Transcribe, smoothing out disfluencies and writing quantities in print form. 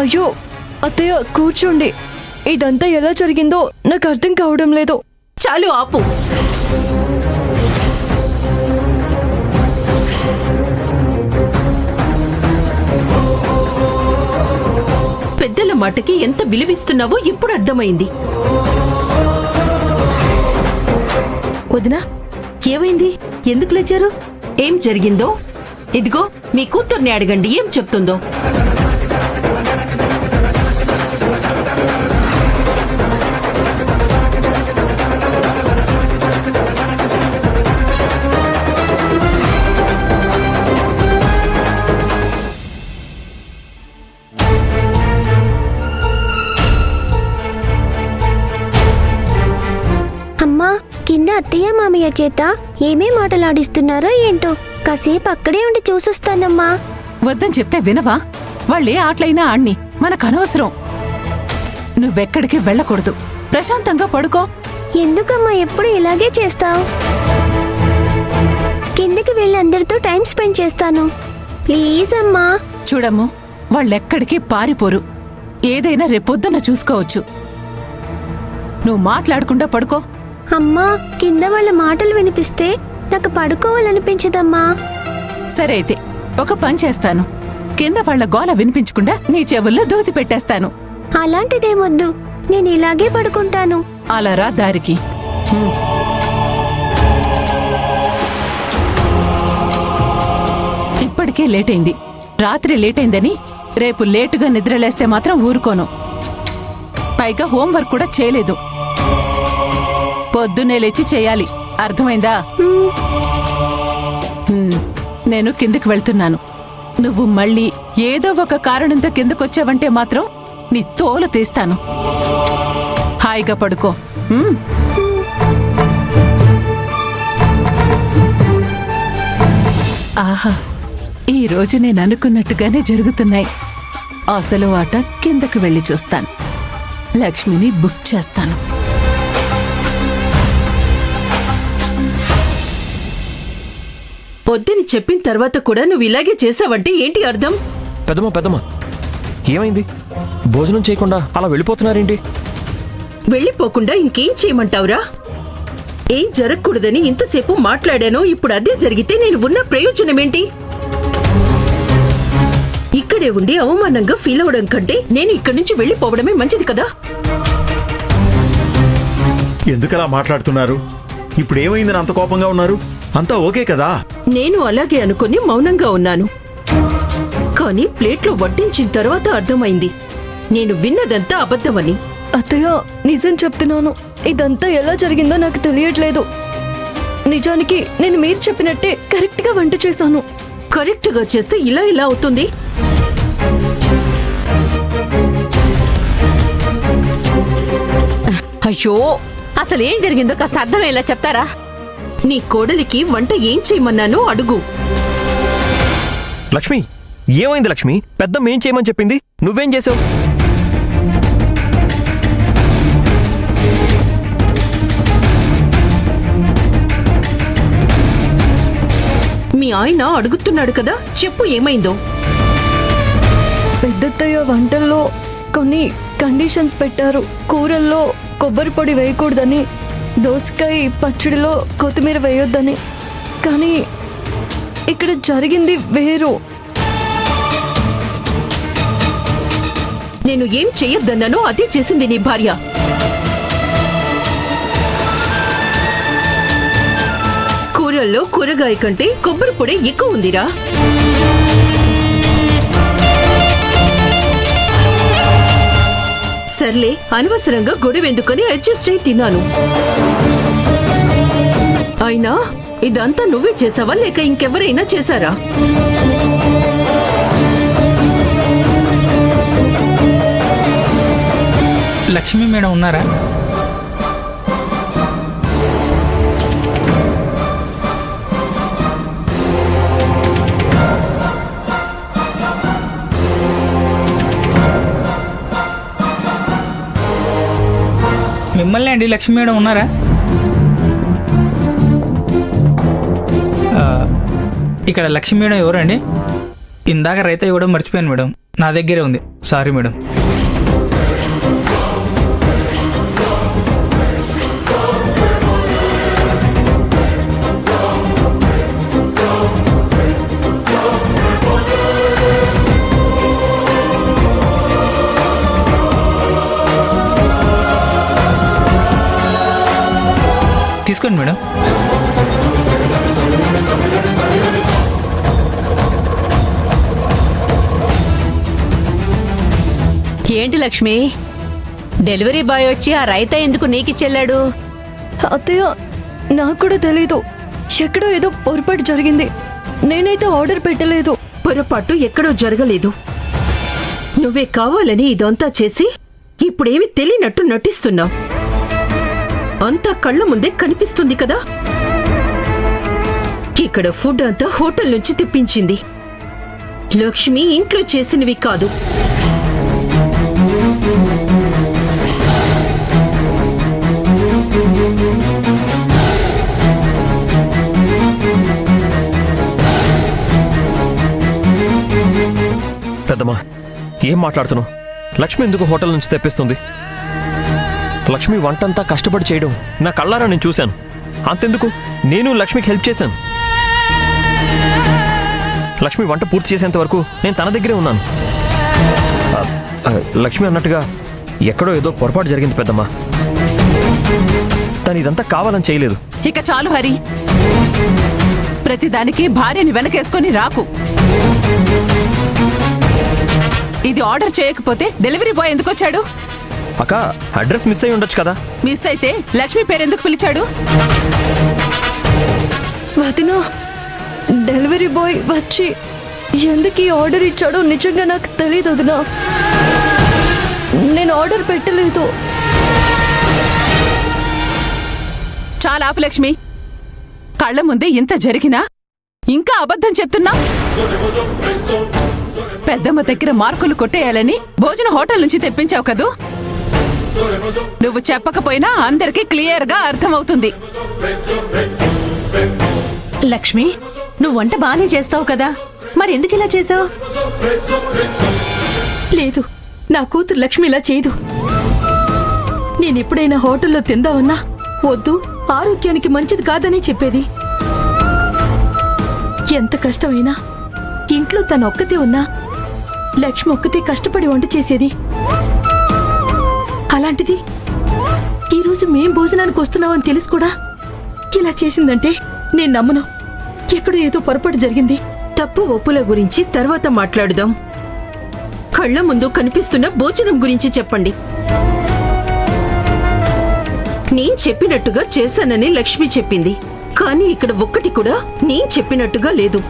అయ్యో అత్తయ్య కూర్చోండి. ఇదంతా ఎలా జరిగిందో నాకు అర్థం కావడం లేదు. చాలు ఆపు. పెద్దల మాటకి ఎంత విలువిస్తున్నావో ఇప్పుడు అర్థమైంది. వదినా, ఏమైంది? ఎందుకు లేచారు? ఏం జరిగిందో ఇదిగో మీ కూతుర్ని అడగండి, ఏం చెప్తుందో. అమ్మా, కింద అత్తయ్య మామయ్య చేత ఏమేం మాటలాడిస్తున్నారో ఏంటో, కాసేపు అక్కడే ఉండి చూసొస్తానమ్మా. వద్దని చెప్తే వినవా? వాళ్ళే ఆటలైనా ఆణ్ణి, మనకనవసరం. నువ్వెక్కడికి వెళ్ళకూడదు, ప్రశాంతంగా పడుకో. ఎందుకమ్మా ఎప్పుడు ఇలాగే చేస్తావు? కిందకి వెళ్ళి అందరితో టైం స్పెండ్ చేస్తాను, ప్లీజ్ అమ్మా. చూడమ్ము, వాళ్ళెక్కడికి పారిపోరు. ఏదైనా రేపొద్దున చూసుకోవచ్చు. నువ్వు మాట్లాడకుండా పడుకో. అమ్మా, కింద వాళ్ళ మాటలు వినిపిస్తే నాకు పడుకోవాలనిపించదమ్మా. సరే అయితే ఒక పని చేస్తాను, కింద వాళ్ళ గోల వినిపించకుండా నీ చెవుల్లో దూది పెట్టేస్తాను. అలాంటిదేమొద్దు, నేను ఇలాగే పడుకుంటాను. అలా రా దారికి. ఇప్పటికే లేటైంది. రాత్రి లేటైందని రేపు లేటుగా నిద్రలేస్తే మాత్రం ఊరుకోను. పైగా హోంవర్క్ కూడా చేయలేదు. పొద్దున్నే లేచి చేయాలి, అర్థమైందా? నేను కిందకి వెళ్తున్నాను. నువ్వు మళ్ళీ ఏదో ఒక కారణంతో కిందకొచ్చావంటే మాత్రం నీ తోలు తీస్తాను. హాయిగా పడుకో. ఆహా, ఈ రోజు నేను అనుకున్నట్టుగానే జరుగుతున్నాయి. అసలు ఆట కిందకు వెళ్ళి చూస్తాను. లక్ష్మిని బుక్ చేస్తాను. పొద్దుని చెప్పిన తర్వాత కూడా నువ్వు ఇలాగే చేసావంటే ఏంటి అర్థం? పెద్దమ్మ ఏమైంది? భోజనం చేయకుండా అలా వెళ్ళిపోతున్నారేంటి? వెళ్ళిపోకుండా ఇంకేం చేయమంటావురా? ఏం జరగకూడదని ఇంతసేపు మాట్లాడానో, ఇప్పుడు అదే జరిగితే నేను ఉన్న ప్రయోజనమేంటి? ఇక్కడే ఉండి అవమానంగా ఫీల్ అవడం కంటే నేను ఇక్కడి నుంచి వెళ్ళిపోవడమే మంచిది కదా. ఎందుకలా మాట్లాడుతున్నారు? ఇప్పుడు ఏమైందని అంత కోపంగా ఉన్నారు? అంతా ఓకే కదా? నేను అలాగే అనుకుని మౌనంగా ఉన్నాను. కానీ ప్లేట్లో వడ్డించిన తర్వాత అర్థమైంది నేను విన్నదంతా అబద్ధమని. అత్తయ్య నిజం చెప్తున్నాను, ఇదంతా ఎలా జరిగిందో నాకు తెలియట్లేదు. నిజానికి నేను మీరు చెప్పినట్టే కరెక్ట్ గా వంట చేశాను. కరెక్ట్ గా చేస్తే ఇలా ఇలా అవుతుంది? అయ్యో, అసలేం జరిగిందో కాస్త అర్థమయ్యేలా చెప్తారా? నీ కోడలికి వంట ఏం చేయమన్నానో అడుగు. లక్ష్మి, ఏమైంది లక్ష్మి? పెద్దమ్మ ఏం చేయమని చెప్పింది, నువ్వేం చేసావు? మీ ఆయన అడుగుతున్నాడు కదా, చెప్పు ఏమైందో. పెద్దత్తయ్య వంటల్లో కొన్ని కండిషన్స్ పెట్టారు. కూరల్లో కొబ్బరి పొడి వేయకూడదని, దోసకాయ పచ్చడిలో కొత్తిమీర వేయొద్దని. కానీ ఇక్కడ జరిగింది వేరు. నేను ఏం చెయ్యొద్దన్నానో అదే చేసింది నీ భార్య. కూరల్లో కూరగాయ కంటే కొబ్బరి పొడి ఎక్కువ ఉందిరా. సర్లే, అనవసరంగా గొడవెందుకని అడ్జస్ట్ అయి తిన్నాను. అయినా ఇదంతా నువ్వే చేసావా లేక ఇంకెవరైనా చేశారా? లక్ష్మి మేడం ఉన్నారా? మిమ్మల్ని అండి, లక్ష్మి మేడం ఉన్నారా? ఇక్కడ లక్ష్మి మేడం ఎవరండి? ఇందాక రైతా ఇవ్వడం మర్చిపోయాను మేడం. నా దగ్గరే ఉంది. Sorry madam. తీసుకోండి మేడం. ఏంటి లక్ష్మి, డెలివరీ బాయ్ వచ్చి ఆ రైతా ఎందుకు నీకిచ్చెళ్ళాడు? అత్తయ్య నాకు కూడా తెలీదు. ఎక్కడో ఏదో పొరపాటు జరిగింది. నేనైతే ఆర్డర్ పెట్టలేదు. పొరపాటు ఎక్కడో జరగలేదు. నువ్వే కావాలని ఇదంతా చేసి ఇప్పుడేమి తెలియనట్టు నటిస్తున్నావు. అంతా కళ్ళ ముందే కనిపిస్తుంది కదా. ఇక్కడ ఫుడ్ అంతా హోటల్ నుంచి తెప్పించింది. లక్ష్మి ఇంట్లో చేసినవి కాదు. పెద్దమ్మా, ఏం మాట్లాడుతున్నావు? లక్ష్మి ఎందుకు హోటల్ నుంచి తెప్పిస్తుంది? లక్ష్మి వంటంతా కష్టపడి చేయడం నా కళ్ళారా నేను చూశాను. అంతెందుకు, నేను లక్ష్మికి హెల్ప్ చేశాను. లక్ష్మి వంట పూర్తి చేసేంత వరకు నేను తన దగ్గరే ఉన్నాను. లక్ష్మి అన్నట్టుగా ఎక్కడో ఏదో పొరపాటు జరిగింది పెద్దమ్మా. తను ఇదంతా కావాలని చేయలేదు. ఇక చాలు హరి, ప్రతిదానికి భార్యని వెనకేసుకొని రాకు. ఇది ఆర్డర్ చేయకపోతే డెలివరీ బాయ్ ఎందుకు వచ్చాడు? అక్క, అడ్రస్ మిస్ అయి ఉండొచ్చు కదా. మిస్ అయితే లక్ష్మి పేరెందుకు పిలిచాడు? వదినా, డెలివరీ బాయ్ వచ్చి ఎందుకు ఈ ఆర్డర్ ఇచ్చాడో నిజంగా నాకు తెలియదు వదినా. నేను ఆర్డర్ పెట్టలేదు. చాలా ఆపు లక్ష్మి, కళ్ళ ముందే ఇంత జరిగినా ఇంకా అబద్ధం చెప్తున్నా. పెద్దమ్మ దగ్గర మార్కులు కొట్టేయాలని భోజన హోటల్ నుంచి తెప్పించావు కదూ. నువ్వు చెప్పకపోయినా అందరికీ క్లియర్ గా అర్థమవుతుంది. లక్ష్మి, నువ్వు వంట బానే చేస్తావు కదా, మరెందుకు ఇలా చేసావు? లేదు, నా కూతురు లక్ష్మి ఇలా చేయదు. నేనెప్పుడైనా హోటల్లో తిందామన్నా వద్దు, ఆరోగ్యానికి మంచిది కాదని చెప్పేది. ఎంత కష్టమైనా ఇంట్లో తన ఒక్కతే ఉన్నా లక్ష్మి ఒక్కతే కష్టపడి వంట చేసేది. అలాంటిది ఈరోజు మేం భోజనానికి వస్తున్నామని తెలిసి కూడా ఇలా చేసిందంటే నేను నమ్మను. ఎక్కడో ఏదో పొరపాటు జరిగింది. తప్పు ఒప్పుల గురించి తర్వాత మాట్లాడుదాం. కళ్ళ ముందు కనిపిస్తున్న భోజనం గురించి చెప్పండి. నేను చెప్పినట్టుగా చేశానని లక్ష్మి చెప్పింది, కానీ ఇక్కడ ఒక్కటి కూడా నేను చెప్పినట్టుగా లేదు.